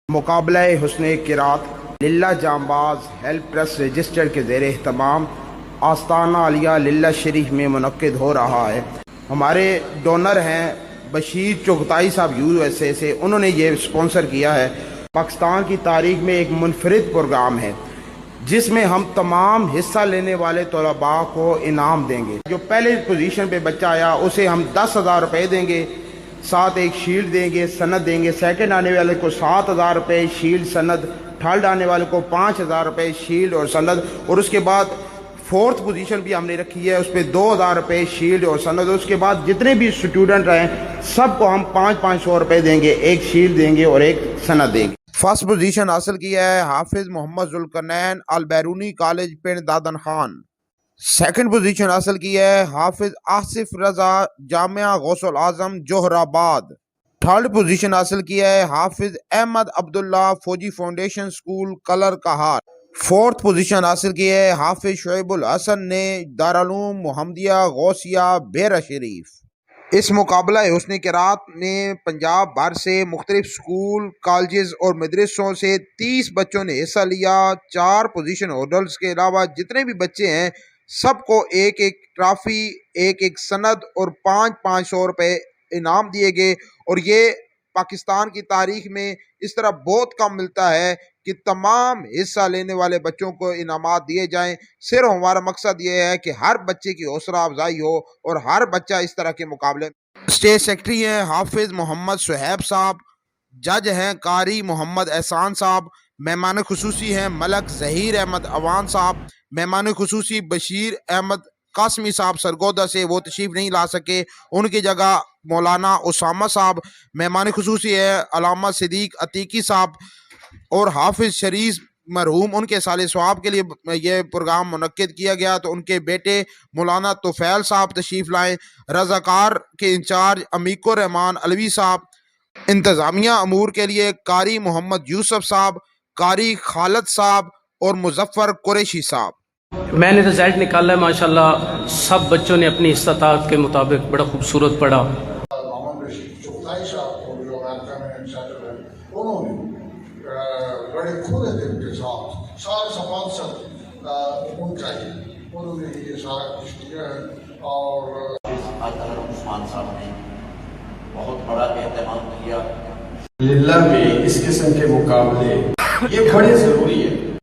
مقابلہ حسن قرات للہ جانباز ہیلپ ٹرسٹ رجسٹر کے زیر اہتمام آستانہ عالیہ للہ شریف میں منعقد ہو رہا ہے۔ ہمارے ڈونر ہیں بشیر چغتائی صاحب یو ایس اے سے، انہوں نے یہ اسپانسر کیا ہے۔ پاکستان کی تاریخ میں ایک منفرد پروگرام ہے جس میں ہم تمام حصہ لینے والے طلباء کو انعام دیں گے۔ جو پہلے پوزیشن پہ بچہ آیا اسے ہم 10,000 روپے دیں گے، ساتھ ایک شیلڈ دیں گے، سند دیں گے۔ سیکنڈ آنے والے کو 7,000 روپے شیلڈ سند، تھرڈ آنے والے کو 5,000 روپے شیلڈ اور سند، اور اس کے بعد فورتھ پوزیشن بھی ہم نے رکھی ہے، اس پہ 2,000 روپے شیلڈ اور سند۔ اس کے بعد جتنے بھی اسٹوڈنٹ ہیں سب کو ہم 500 روپے دیں گے، ایک شیلڈ دیں گے اور ایک سند دیں گے۔ فرسٹ پوزیشن حاصل کیا ہے حافظ محمد Zulqarnain Albiruni college Pind Dadan Khan. Second position حاصل کی ہے حافظ آصف رضا جامعہ غوث العظم جوہر آباد۔ تھرڈ پوزیشن حاصل کی ہے حافظ احمد عبداللہ فوجی فاؤنڈیشن سکول کلر کہار۔ فورتھ پوزیشن حاصل کی ہے حافظ شعیب الحسن نے دارالعلوم محمدیہ غوثیہ بیرہ شریف۔ اس مقابلہ حسن قرات میں پنجاب بھر سے مختلف سکول، کالجز اور مدرسوں سے 30 بچوں نے حصہ لیا۔ 4 پوزیشن ہولڈرز کے علاوہ جتنے بھی بچے ہیں سب کو ایک ایک ٹرافی، ایک سند اور 500 روپے انعام دیے گئے۔ اور یہ پاکستان کی تاریخ میں اس طرح بہت کم ملتا ہے کہ تمام حصہ لینے والے بچوں کو انعامات دیے جائیں۔ صرف ہمارا مقصد یہ ہے کہ ہر بچے کی حوصلہ افزائی ہو اور ہر بچہ اس طرح کے مقابلے۔ اسٹیٹ سیکرٹری ہیں حافظ محمد صہیب صاحب، جج ہیں قاری محمد احسان صاحب، مہمان خصوصی ہیں ملک ظہیر احمد اوان صاحب، مہمان خصوصی بشیر احمد قاسمی صاحب سرگودا سے، وہ تشریف نہیں لا سکے، ان کی جگہ مولانا اسامہ صاحب۔ مہمان خصوصی ہے علامہ صدیق عتیقی صاحب، اور حافظ شریف مرحوم ان کے سال ثواب کے لیے یہ پروگرام منعقد کیا گیا، تو ان کے بیٹے مولانا طفیل صاحب تشریف لائیں۔ رضاکار کے انچارج امیق الرحمان علوی صاحب، انتظامیہ امور کے لیے قاری محمد یوسف صاحب، قاری خالد صاحب اور مظفر قریشی صاحب۔ میں نے رزلٹ نکالا ہے، ماشاءاللہ سب بچوں نے اپنی استطاعت کے مطابق بڑا خوبصورت پڑھا۔ بڑے کھلے دل کے ساتھ سارے سفارت سے ان چاہیے، انہوں نے یہ سارا کچھ کیا ہے۔ اور عثمان صاحب نے بہت بڑا اہتمام کیا۔ للہ میں اس قسم کے مقابلے یہ بڑے ضروری ہے۔